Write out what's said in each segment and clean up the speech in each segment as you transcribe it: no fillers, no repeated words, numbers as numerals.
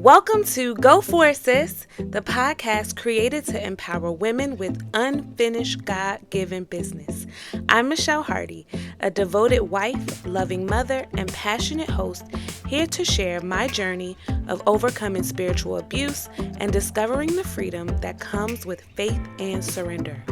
Welcome to Go For It Sis, the podcast created to empower women with unfinished God-given business. I'm Meshele Hardy, a devoted wife, loving mother, and passionate host, here to share my journey of overcoming spiritual abuse and discovering the freedom that comes with faith and surrender.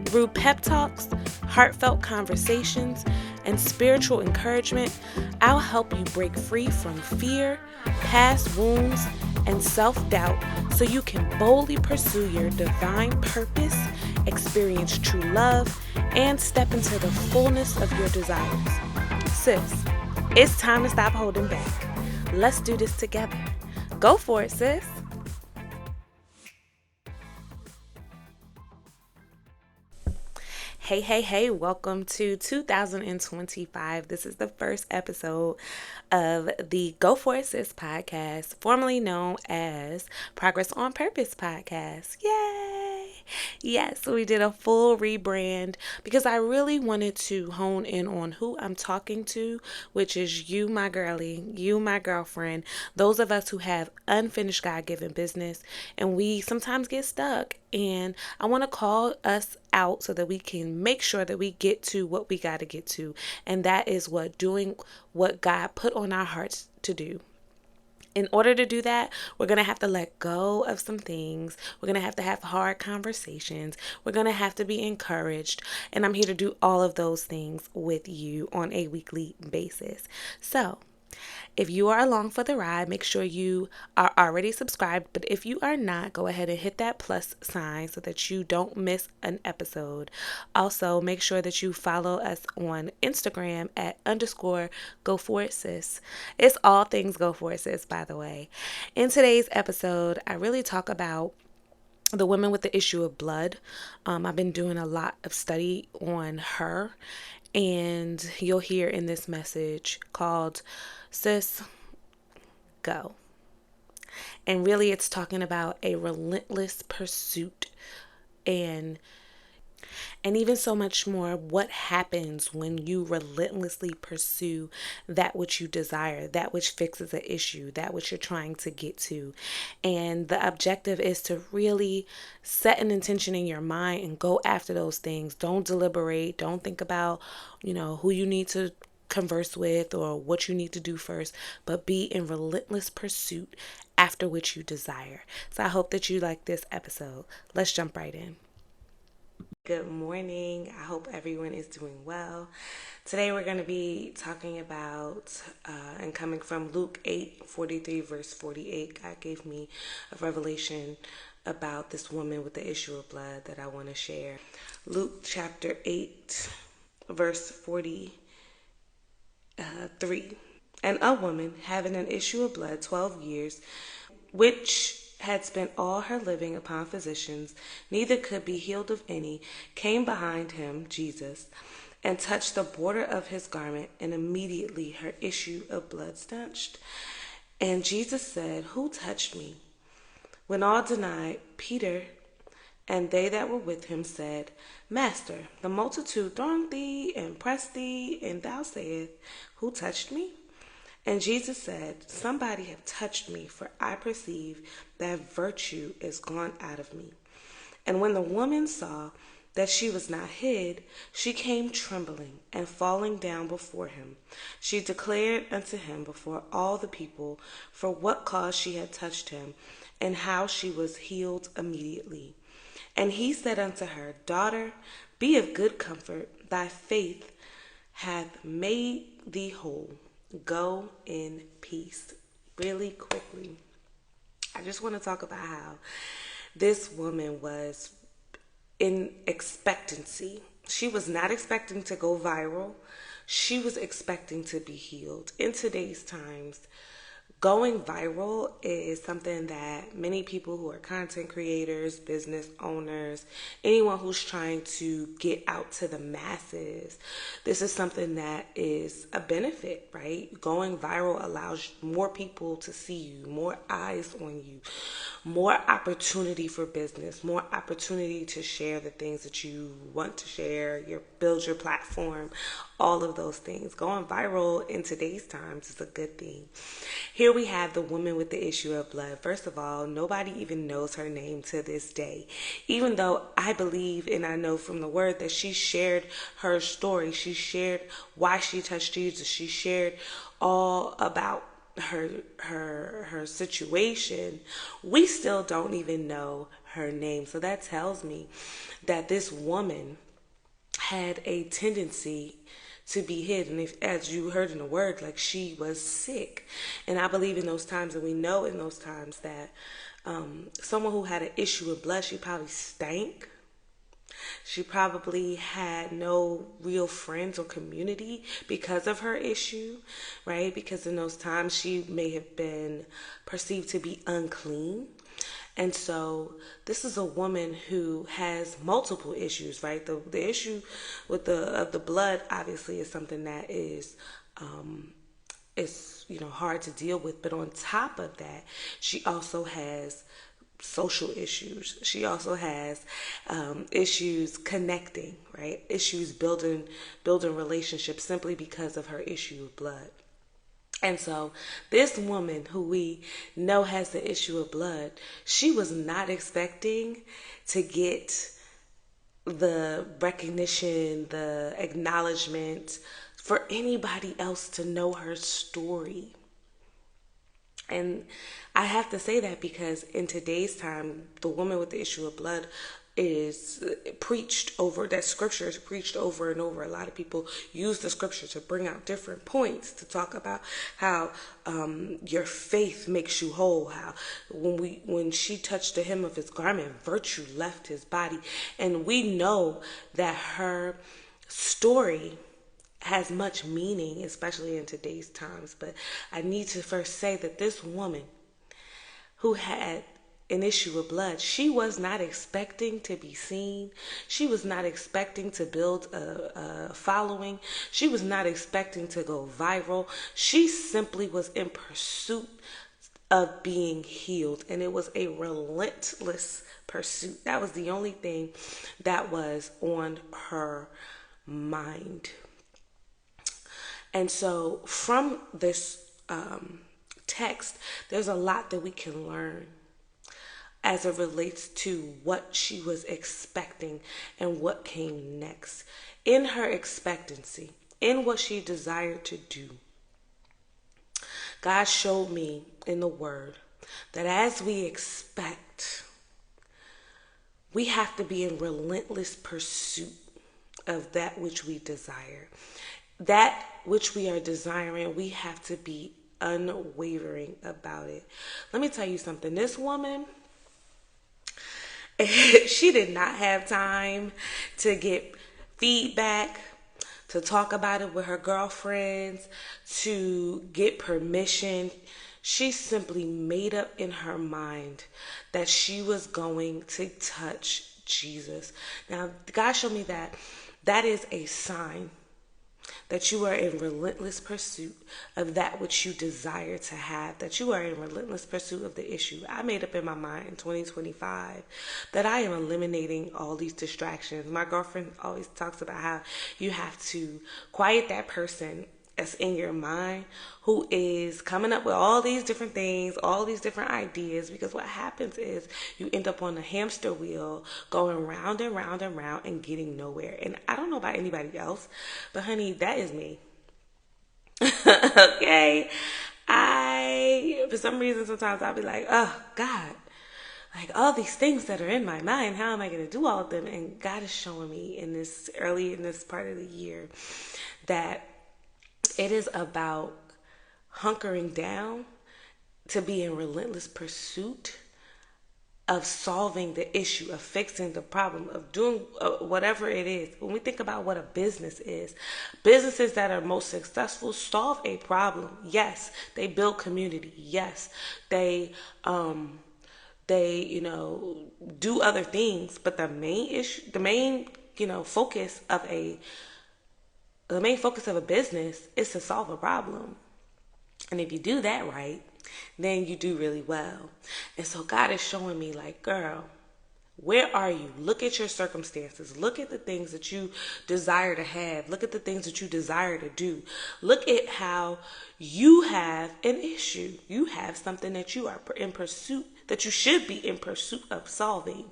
Through pep talks, heartfelt conversations, and spiritual encouragement, I'll help you break free from fear, past wounds, and self-doubt so you can boldly pursue your divine purpose, experience true love, and step into the fullness of your desires. Sis, it's time to stop holding back. Let's do this together. Go for it, sis. Hey, welcome to 2025. This is the first episode of the Go For It Sis podcast, formerly known as Progress on Purpose podcast. Yay! Yes, we did a full rebrand because I really wanted to hone in on who I'm talking to, which is you, my girlie, you, my girlfriend, those of us who have unfinished God-given business, and we sometimes get stuck. And I want to call us out so that we can make sure that we get to what we got to get to. And that is doing what God put on our hearts to do. In order to do that, we're going to have to let go of some things. We're going to have hard conversations. We're going to have to be encouraged. And I'm here to do all of those things with you on a weekly basis. So, if you are along for the ride, make sure you are already subscribed. But if you are not, go ahead and hit that plus sign so that you don't miss an episode. Also, make sure that you follow us on Instagram at _Go For It Sis. It's all things Go For It Sis, by the way. In today's episode, I really talk about the women with the issue of blood. I've been doing a lot of study on her, and you'll hear in this message called Sis, Go. And really it's talking about a relentless pursuit and even so much more what happens when you relentlessly pursue that which you desire, that which fixes an issue, that which you're trying to get to. And the objective is to really set an intention in your mind and go after those things. Don't deliberate. Don't think about, who you need to converse with or what you need to do first, but be in relentless pursuit after which you desire. So I hope that you like this episode. Let's jump right in. Good morning. I hope everyone is doing well. Today we're going to be talking about and coming from Luke 8:43 verse 48. God gave me a revelation about this woman with the issue of blood that I want to share. Luke chapter 8 verse 43. And a woman having an issue of blood 12 years, which had spent all her living upon physicians, neither could be healed of any, came behind him, Jesus, and touched the border of his garment, and immediately her issue of blood stanched. And Jesus said, "Who touched me?" When all denied, Peter and they that were with him said, "Master, the multitude throng thee and press thee, and thou sayest, Who touched me?" And Jesus said, "Somebody have touched me, for I perceive that virtue is gone out of me." And when the woman saw that she was not hid, she came trembling, and falling down before him, she declared unto him before all the people for what cause she had touched him, and how she was healed immediately. And he said unto her, "Daughter, be of good comfort, thy faith hath made thee whole. Go in peace." Really quickly, I just want to talk about how this woman was in expectancy. She was not expecting to go viral. She was expecting to be healed. In today's times, going viral is something that many people who are content creators, business owners, anyone who's trying to get out to the masses, this is something that is a benefit, right? Going viral allows more people to see you, more eyes on you, more opportunity for business, more opportunity to share the things that you want to share, build your platform, all of those things. Going viral in today's times is a good thing. Here we have the woman with the issue of blood. First of all, nobody even knows her name to this day. Even though I believe and I know from the word that she shared her story, she shared why she touched Jesus, she shared all about her situation, we still don't even know her name. So that tells me that this woman had a tendency to be hidden. If, as you heard in the word, like she was sick. And I believe in those times, and we know in those times that someone who had an issue with blood, she probably stank. She probably had no real friends or community because of her issue, right? Because in those times she may have been perceived to be unclean. And so this is a woman who has multiple issues, right? The issue with the blood obviously is something that is hard to deal with, but on top of that, she also has social issues. She also has issues connecting, right? Issues building relationships simply because of her issue of blood. And so this woman who we know has the issue of blood, she was not expecting to get the recognition, the acknowledgement for anybody else to know her story. And I have to say that because in today's time, the woman with the issue of blood is preached over, that scripture is preached over and over. A lot of people use the scripture to bring out different points, to talk about how your faith makes you whole, how when she touched the hem of his garment, virtue left his body. And we know that her story has much meaning, especially in today's times. But I need to first say that this woman who had an issue with blood, she was not expecting to be seen. She was not expecting to build a following. She was not expecting to go viral. She simply was in pursuit of being healed, and it was a relentless pursuit. That was the only thing that was on her mind. And so from this text, there's a lot that we can learn as it relates to what she was expecting and what came next. In her expectancy, in what she desired to do, God showed me in the word that as we expect, we have to be in relentless pursuit of that which we desire. That which we are desiring, we have to be unwavering about it. Let me tell you something. This woman, she did not have time to get feedback, to talk about it with her girlfriends, to get permission. She simply made up in her mind that she was going to touch Jesus. Now, God showed me that that is a sign that you are in relentless pursuit of that which you desire to have, that you are in relentless pursuit of the issue. I made up in my mind in 2025 that I am eliminating all these distractions. My girlfriend always talks about how you have to quiet that person that's in your mind who is coming up with all these different things, all these different ideas, because what happens is you end up on a hamster wheel going round and round and round and getting nowhere. And I don't know about anybody else, but honey, that is me. Okay? For some reason, sometimes I'll be like, oh God, like all these things that are in my mind, how am I going to do all of them? And God is showing me early in this part of the year that it is about hunkering down to be in relentless pursuit of solving the issue, of fixing the problem, of doing whatever it is. When we think about what a business is, businesses that are most successful solve a problem. Yes, they build community. Yes, they do other things. But the main issue, the main focus of a business is to solve a problem. And if you do that right, then you do really well. And so God is showing me, like, girl, where are you? Look at your circumstances. Look at the things that you desire to have. Look at the things that you desire to do. Look at how you have an issue. You have something that you are in pursuit, that you should be in pursuit of solving,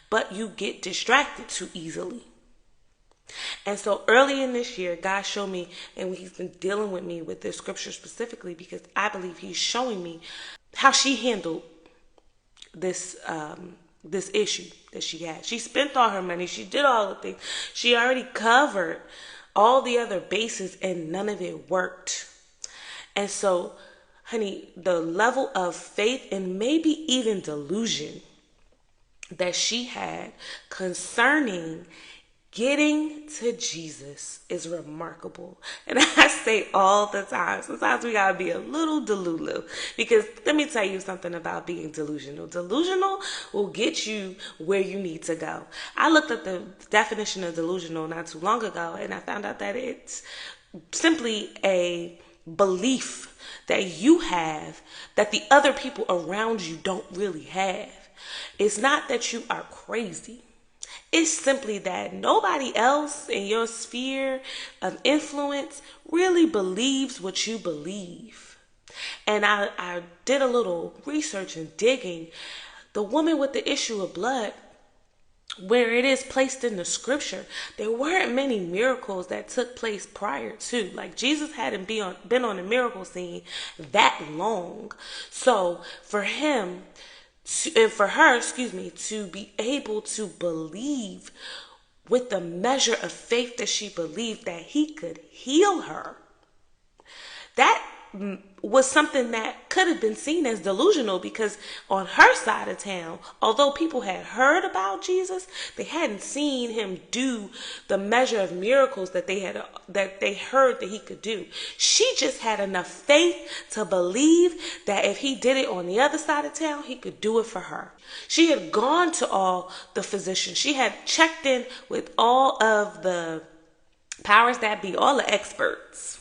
but you get distracted too easily. And so early in this year, God showed me, and he's been dealing with me with this scripture specifically because I believe he's showing me how she handled this this issue that she had. She spent all her money. She did all the things. She already covered all the other bases and none of it worked. And so, honey, the level of faith and maybe even delusion that she had concerning getting to Jesus is remarkable. And I say all the time, sometimes we gotta be a little delulu. Because let me tell you something about being delusional. Delusional will get you where you need to go. I looked at the definition of delusional not too long ago, and I found out that it's simply a belief that you have that the other people around you don't really have. It's not that you are crazy. It's simply that nobody else in your sphere of influence really believes what you believe. And I did a little research and digging. The woman with the issue of blood, where it is placed in the scripture, there weren't many miracles that took place prior to. Like, Jesus hadn't been on the miracle scene that long. So for him, and for her, to be able to believe with the measure of faith that she believed that he could heal her, that was something that could have been seen as delusional, because on her side of town, although people had heard about Jesus, they hadn't seen him do the measure of miracles that they heard that he could do. She just had enough faith to believe that if he did it on the other side of town, he could do it for her. She had gone to all the physicians. She had checked in with all of the powers that be, all the experts.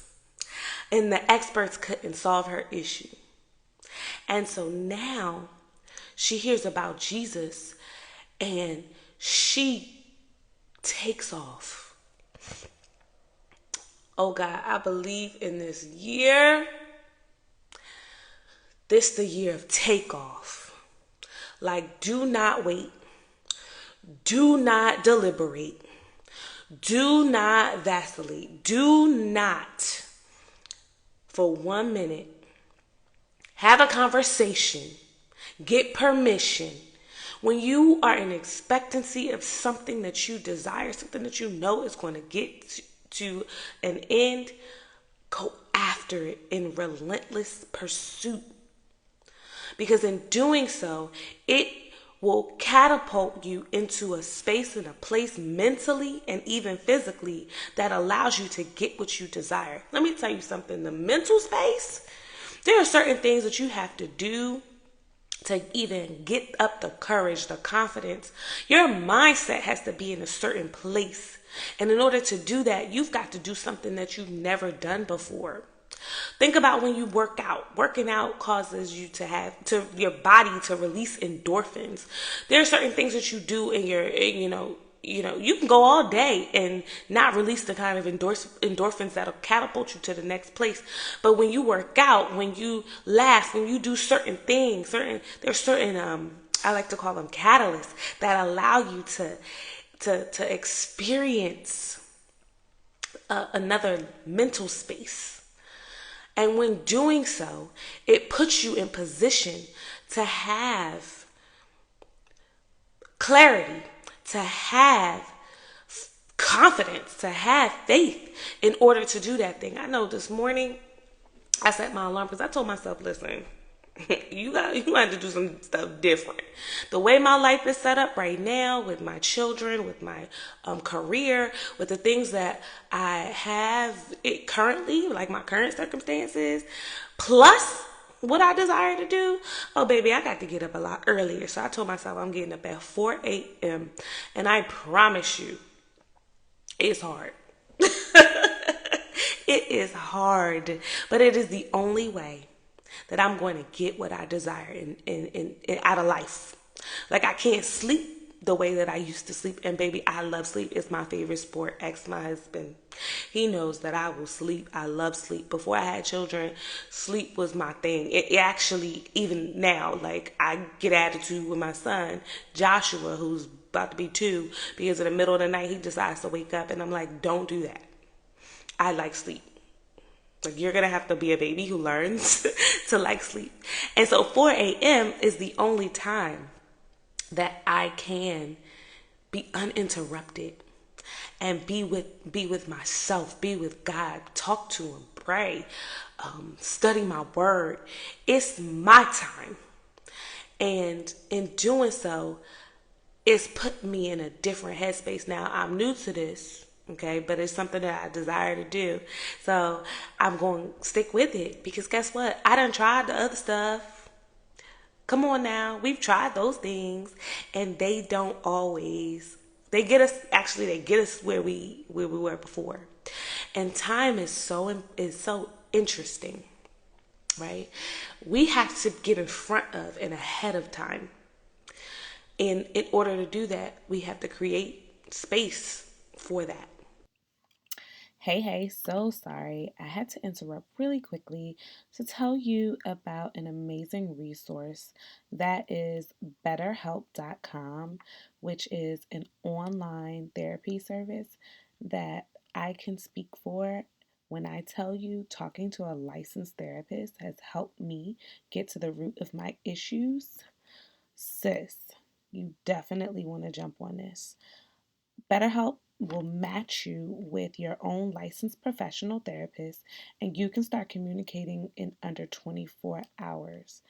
And the experts couldn't solve her issue. And so now she hears about Jesus and she takes off. Oh God, I believe in this year. This the year of takeoff. Like, do not wait. Do not deliberate. Do not vacillate. Do not, for 1 minute, have a conversation, get permission. When you are in expectancy of something that you desire, something that you know is going to get to an end, go after it in relentless pursuit. Because in doing so, it will catapult you into a space and a place mentally and even physically that allows you to get what you desire. Let me tell you something. The mental space, there are certain things that you have to do to even get up the courage, the confidence. Your mindset has to be in a certain place. And in order to do that, you've got to do something that you've never done before. Think about when you work out. Working out causes you to your body to release endorphins. There are certain things that you do in your, you can go all day and not release the kind of endorphins that'll catapult you to the next place. But when you work out, when you laugh, when you do certain things, there's certain I like to call them catalysts that allow you to experience another mental space. And when doing so, it puts you in position to have clarity, to have confidence, to have faith in order to do that thing. I know this morning I set my alarm because I told myself, listen, you got to do some stuff different. The way my life is set up right now, with my children, with my career, with the things that I have currently, like my current circumstances, plus what I desire to do. Oh, baby, I got to get up a lot earlier. So I told myself I'm getting up at 4 a.m. And I promise you, it's hard. It is hard, but it is the only way. that I'm going to get what I desire out of life. Like, I can't sleep the way that I used to sleep. And baby, I love sleep. It's my favorite sport. Ask my husband. He knows that I will sleep. I love sleep. Before I had children, sleep was my thing. It actually, even now, like, I get attitude with my son, Joshua, who's about to be 2, because in the middle of the night, he decides to wake up. And I'm like, don't do that. I like sleep. Like, you're going to have to be a baby who learns to like sleep. And so 4 a.m. is the only time that I can be uninterrupted and be with myself, be with God, talk to him, pray, study my word. It's my time. And in doing so, it's put me in a different headspace. Now, I'm new to this, okay, but it's something that I desire to do. So I'm going to stick with it, because guess what? I done tried the other stuff. Come on now. We've tried those things, and they don't always, they get us where we were before. And time is so interesting, right? We have to get in front of and ahead of time. And in order to do that, we have to create space for that. Hey, so sorry. I had to interrupt really quickly to tell you about an amazing resource that is betterhelp.com, which is an online therapy service that I can speak for. When I tell you talking to a licensed therapist has helped me get to the root of my issues, sis, you definitely want to jump on this. BetterHelp will match you with your own licensed professional therapist, and you can start communicating in under 24 hours.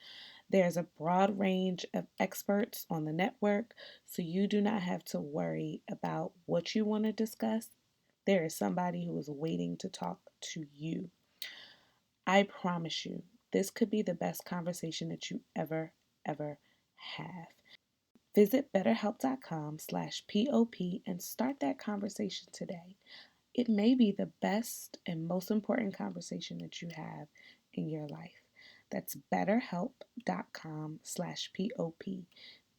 There's a broad range of experts on the network, so you do not have to worry about what you want to discuss. There is somebody who is waiting to talk to you. I promise you, this could be the best conversation that you ever have. Visit betterhelp.com/POP and start that conversation today. It may be the best and most important conversation that you have in your life. That's betterhelp.com/POP.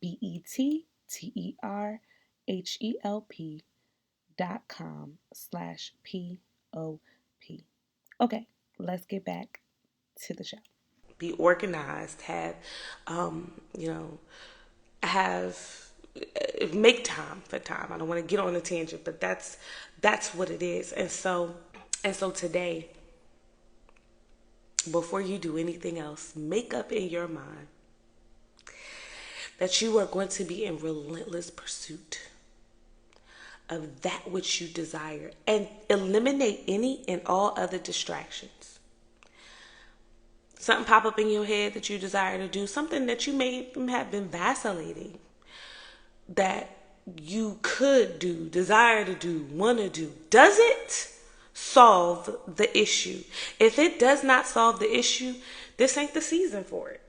BETTERHelp.com/POP. Okay, let's get back to the show. Be organized, um, you know, have make time for time. I don't want to get on a tangent, but that's what it is. And so today, before you do anything else, make up in your mind that you are going to be in relentless pursuit of that which you desire, and eliminate any and all other distractions. Something pop up in your head that you desire to do, something that you may have been vacillating, that you could do, desire to do, want to do. Does it solve the issue? If it does not solve the issue, this ain't the season for it.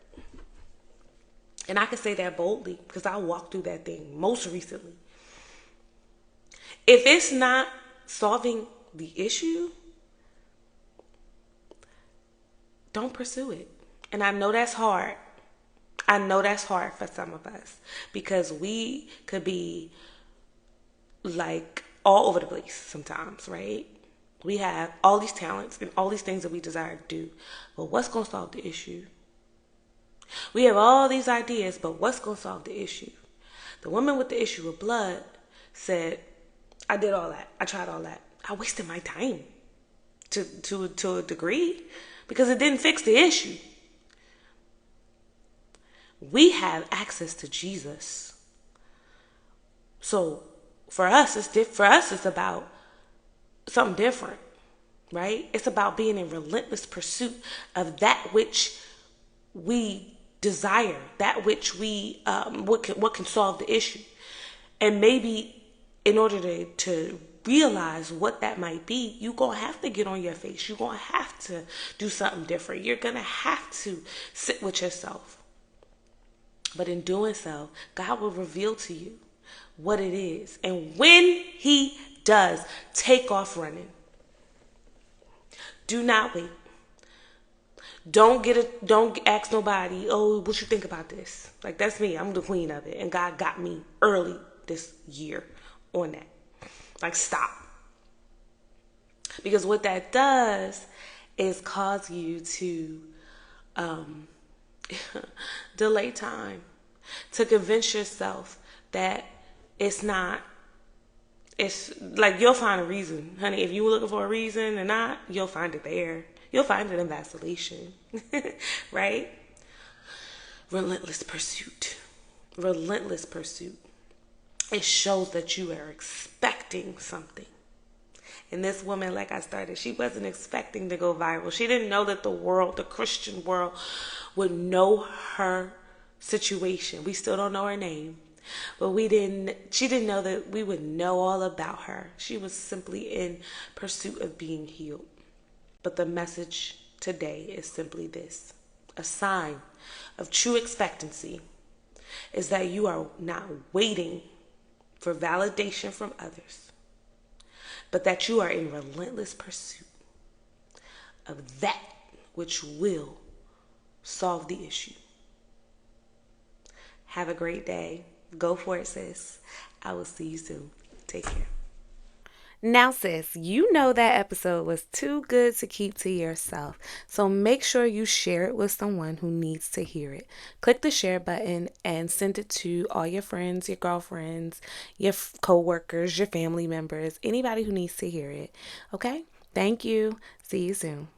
And I can say that boldly because I walked through that thing most recently. If it's not solving the issue, don't pursue it. And I know that's hard. I know that's hard for some of us, because we could be like all over the place sometimes, right? We have all these talents and all these things that we desire to do, but what's going to solve the issue? We have all these ideas, but what's going to solve the issue? The woman with the issue of blood said, I did all that. I tried all that. I wasted my time to a degree because it didn't fix the issue. We have access to Jesus. So for us, it's about something different, right? It's about being in relentless pursuit of that which we desire, that which we what can solve the issue. And maybe in order to realize what that might be, you're going to have to get on your face. You're going to have to do something different. You're going to have to sit with yourself. But in doing so, God will reveal to you what it is. And when he does, take off running. Do not wait. Don't ask nobody, oh, what you think about this? Like, that's me. I'm the queen of it. And God got me early this year on that. Like, stop. Because what that does is cause you to um, delay time, to convince yourself that it's not, it's like you'll find a reason, honey. If you're looking for a reason or not, you'll find it there. You'll find it in vacillation, right? Relentless pursuit. Relentless pursuit. It shows that you are expecting something. And this woman, like I started, she wasn't expecting to go viral. She didn't know that the world, the Christian world, would know her situation. We still don't know her name. But she didn't know that we would know all about her. She was simply in pursuit of being healed. But the message today is simply this: a sign of true expectancy is that you are not waiting for validation from others, but that you are in relentless pursuit of that which will solve the issue. Have a great day. Go for it, sis. I will see you soon. Take care. Now, sis, you know that episode was too good to keep to yourself. So make sure you share it with someone who needs to hear it. Click the share button and send it to all your friends, your girlfriends, your co-workers, your family members, anybody who needs to hear it. Okay? Thank you. See you soon.